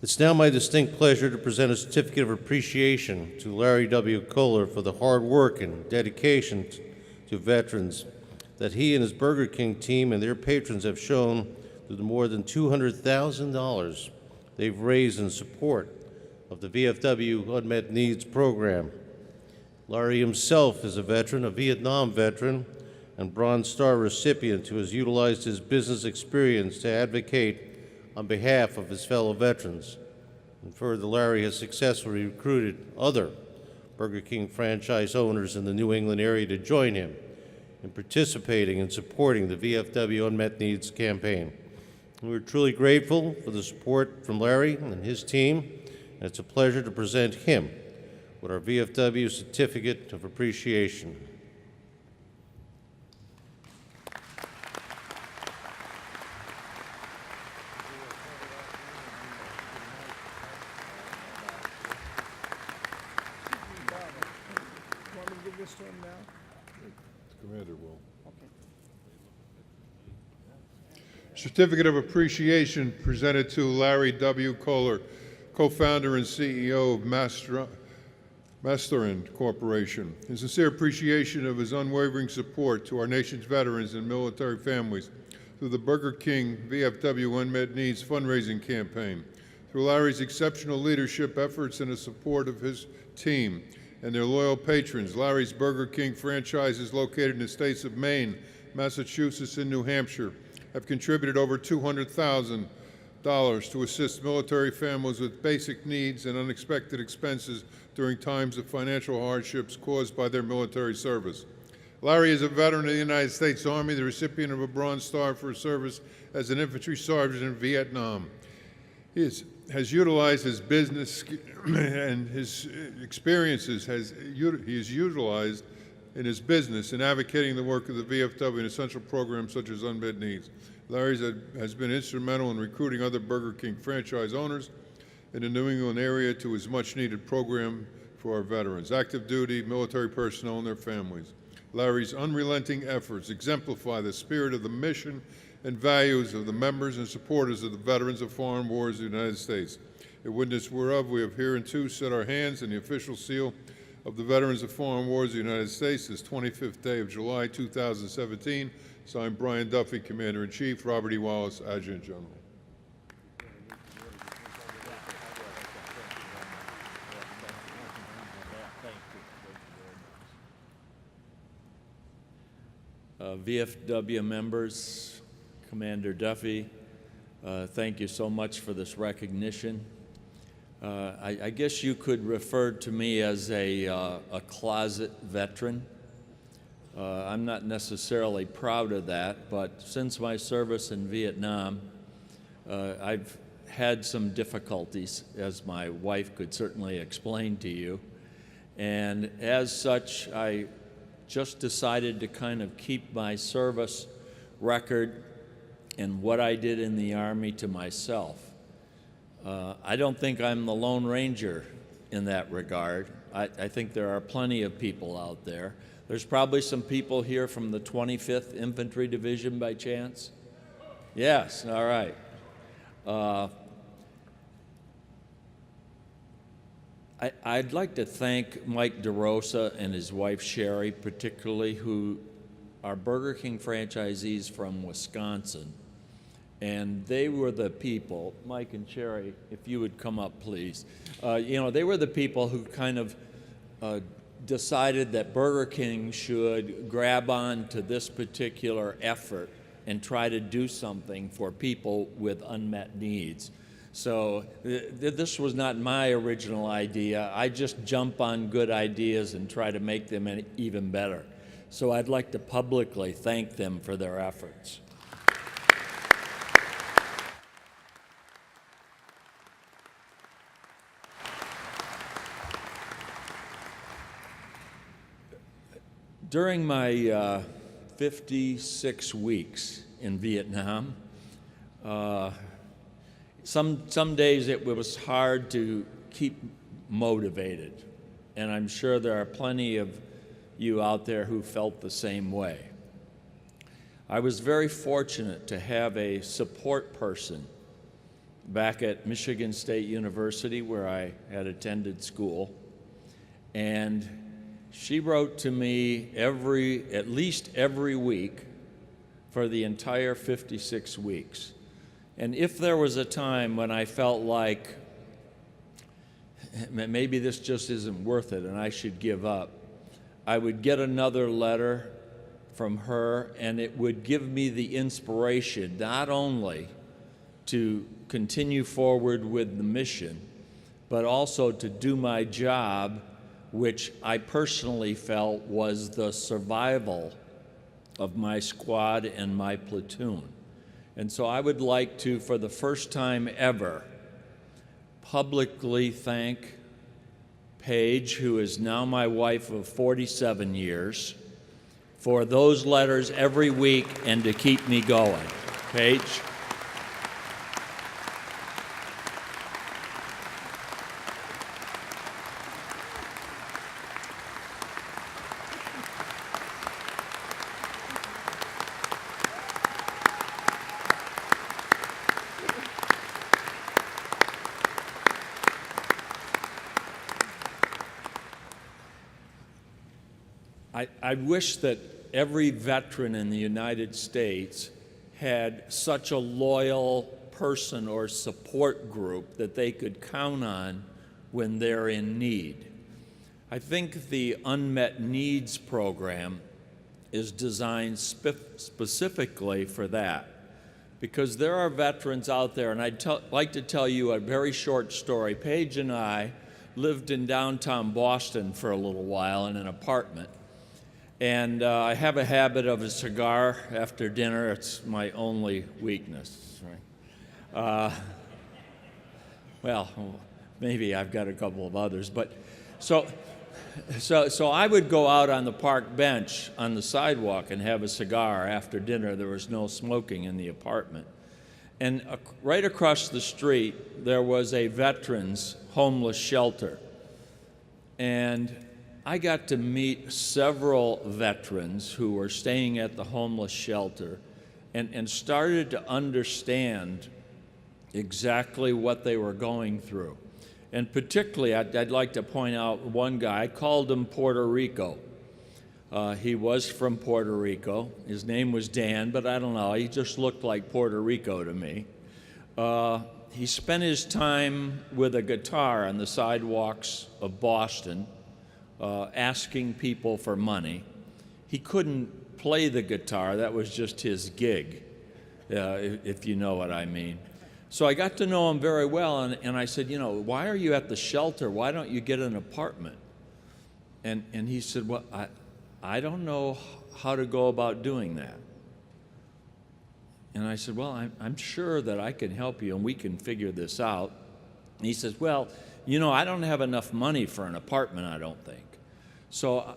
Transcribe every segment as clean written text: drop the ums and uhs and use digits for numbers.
It's now my distinct pleasure to present a certificate of appreciation to Larry W. Kohler for the hard work and dedication to veterans that he and his Burger King team and their patrons have shown through the more than $200,000 they've raised in support of the VFW Unmet Needs Program. Larry himself is a veteran, a Vietnam veteran, and Bronze Star recipient who has utilized his business experience to advocate on behalf of his fellow veterans. And further, Larry has successfully recruited other Burger King franchise owners in the New England area to join him in participating and supporting the VFW Unmet Needs campaign. And we're truly grateful for the support from Larry and his team, and it's a pleasure to present him with our VFW Certificate of Appreciation. To him now? The Commander will. Okay. Certificate of Appreciation presented to Larry W. Kohler, co-founder and CEO of Masterin Corporation. In sincere appreciation of his unwavering support to our nation's veterans and military families through the Burger King VFW Unmet Needs fundraising campaign. Through Larry's exceptional leadership efforts and the support of his team and their loyal patrons, Larry's Burger King franchises located in the states of Maine, Massachusetts, and New Hampshire have contributed over $200,000 to assist military families with basic needs and unexpected expenses during times of financial hardships caused by their military service. Larry is a veteran of the United States Army, the recipient of a Bronze Star for his service as an infantry sergeant in Vietnam. He has utilized his business and his experiences he has utilized in his business in advocating the work of the VFW in essential programs such as Unmet Needs. Larry has been instrumental in recruiting other Burger King franchise owners in the New England area to his much-needed program for our veterans, active duty, military personnel, and their families. Larry's unrelenting efforts exemplify the spirit of the mission and values of the members and supporters of the Veterans of Foreign Wars of the United States. In witness whereof we have hereunto set our hands in the official seal of the Veterans of Foreign Wars of the United States this 25th day of July 2017, signed Brian Duffy, Commander-in-Chief, Robert E. Wallace, Adjutant General. VFW members, Commander Duffy, thank you so much for this recognition. I guess you could refer to me as a closet veteran. I'm not necessarily proud of that, but since my service in Vietnam, I've had some difficulties, as my wife could certainly explain to you. And as such, I just decided to kind of keep my service record and what I did in the Army to myself. I don't think I'm the Lone Ranger in that regard. I think there are plenty of people out there. There's probably some people here from the 25th Infantry Division by chance? Yes, all right. I'd like to thank Mike DeRosa and his wife Sherry, particularly, who are Burger King franchisees from Wisconsin. And they were the people, Mike and Sherry, if you would come up, please. They were the people who kind of decided that Burger King should grab on to this particular effort and try to do something for people with unmet needs. So this was not my original idea. I just jump on good ideas and try to make them even better. So I'd like to publicly thank them for their efforts. During my 56 weeks in Vietnam, some days it was hard to keep motivated, and I'm sure there are plenty of you out there who felt the same way. I was very fortunate to have a support person back at Michigan State University, where I had attended school. And she wrote to me at least every week for the entire 56 weeks. And if there was a time when I felt like maybe this just isn't worth it and I should give up, I would get another letter from her, and it would give me the inspiration not only to continue forward with the mission, but also to do my job, which I personally felt was the survival of my squad and my platoon. And so I would like to, for the first time ever, publicly thank Paige, who is now my wife of 47 years, for those letters every week and to keep me going. Paige? I wish that every veteran in the United States had such a loyal person or support group that they could count on when they're in need. I think the Unmet Needs Program is designed specifically for that, because there are veterans out there, and I'd like to tell you a very short story. Paige and I lived in downtown Boston for a little while in an apartment. And I have a habit of a cigar after dinner. It's my only weakness, right? Well, maybe I've got a couple of others, but so I would go out on the park bench on the sidewalk and have a cigar after dinner. There was no smoking in the apartment. And right across the street, there was a veterans homeless shelter. And I got to meet several veterans who were staying at the homeless shelter and started to understand exactly what they were going through. And particularly, I'd like to point out one guy. I called him Puerto Rico. He was from Puerto Rico. His name was Dan, but I don't know. He just looked like Puerto Rico to me. He spent his time with a guitar on the sidewalks of Boston, asking people for money. He couldn't play the guitar. That was just his gig, if you know what I mean. So I got to know him very well, and I said, why are you at the shelter? Why don't you get an apartment? And he said, well, I don't know how to go about doing that. And I said, well, I'm sure that I can help you, and we can figure this out. And he says, well, I don't have enough money for an apartment, I don't think. So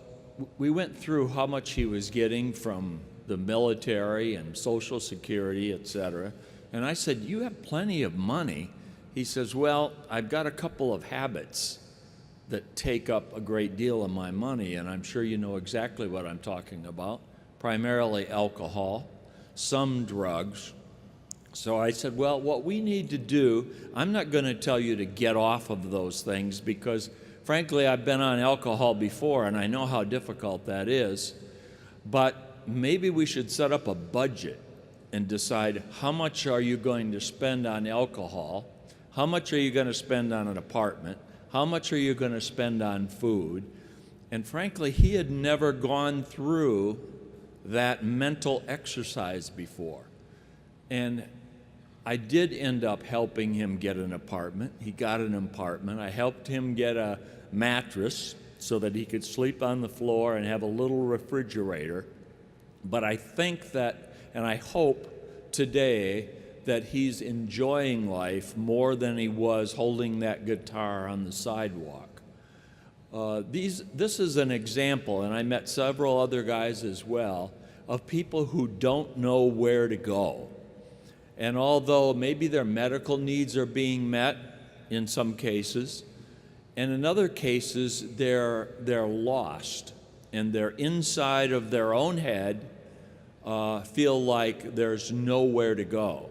we went through how much he was getting from the military and Social Security, et cetera. And I said, you have plenty of money. He says, well, I've got a couple of habits that take up a great deal of my money, and I'm sure you know exactly what I'm talking about, primarily alcohol, some drugs. So I said, well, what we need to do, I'm not going to tell you to get off of those things because, frankly, I've been on alcohol before and I know how difficult that is, but maybe we should set up a budget and decide how much are you going to spend on alcohol, how much are you going to spend on an apartment, how much are you going to spend on food. And frankly, he had never gone through that mental exercise before. And I did end up helping him get an apartment. He got an apartment. I helped him get a mattress so that he could sleep on the floor and have a little refrigerator. But I think that, and I hope today, that he's enjoying life more than he was holding that guitar on the sidewalk. This is an example, and I met several other guys as well, of people who don't know where to go. And although maybe their medical needs are being met in some cases, and in other cases they're lost, and they're inside of their own head, feel like there's nowhere to go.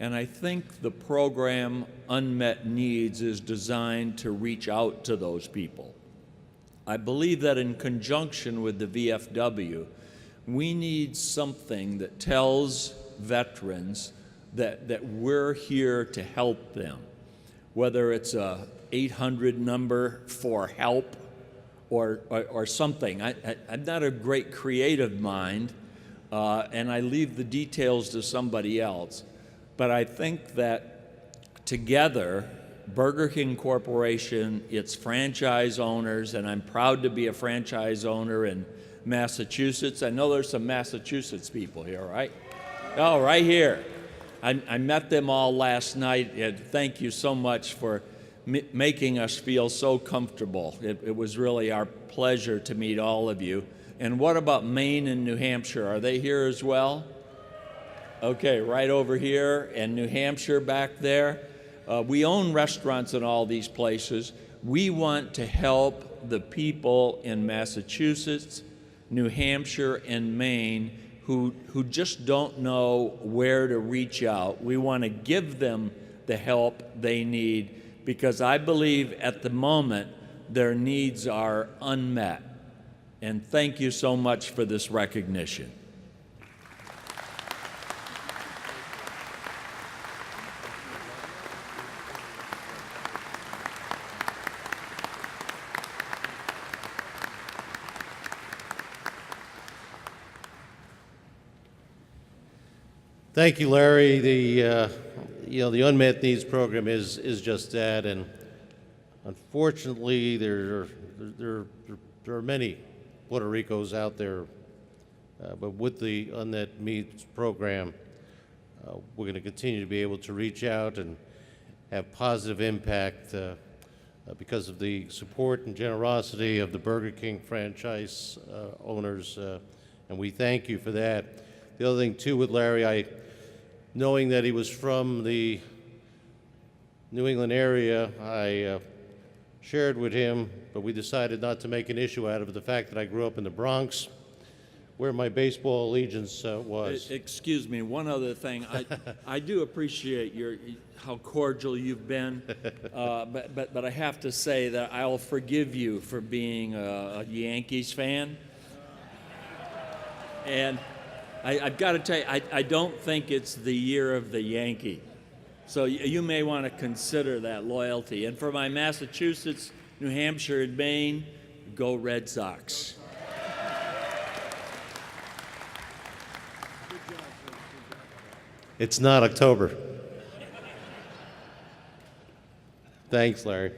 And I think the program Unmet Needs is designed to reach out to those people. I believe that in conjunction with the VFW, we need something that tells veterans that we're here to help them, whether it's a 800 number for help or something. I'm not a great creative mind, and I leave the details to somebody else. But I think that together, Burger King Corporation, its franchise owners, and I'm proud to be a franchise owner in Massachusetts. I know there's some Massachusetts people here, right? Oh, right here. I met them all last night, and thank you so much for making us feel so comfortable. It was really our pleasure to meet all of you. And what about Maine and New Hampshire? Are they here as well? Okay, right over here, and New Hampshire back there. We own restaurants in all these places. We want to help the people in Massachusetts, New Hampshire, and Maine who just don't know where to reach out. We want to give them the help they need because I believe at the moment their needs are unmet. And thank you so much for this recognition. Thank you, Larry. The unmet needs program is just that, and unfortunately, there are many Puerto Ricos out there. But with the unmet needs program, we're going to continue to be able to reach out and have positive impact because of the support and generosity of the Burger King franchise owners, and we thank you for that. The other thing, too, with Larry, knowing that he was from the New England area, I shared with him, but we decided not to make an issue out of the fact that I grew up in the Bronx, where my baseball allegiance was. Excuse me, one other thing. I do appreciate how cordial you've been, but I have to say that I'll forgive you for being a Yankees fan. And I've got to tell you, I don't think it's the year of the Yankee. So you may want to consider that loyalty. And for my Massachusetts, New Hampshire, and Maine, go Red Sox. It's not October. Thanks, Larry.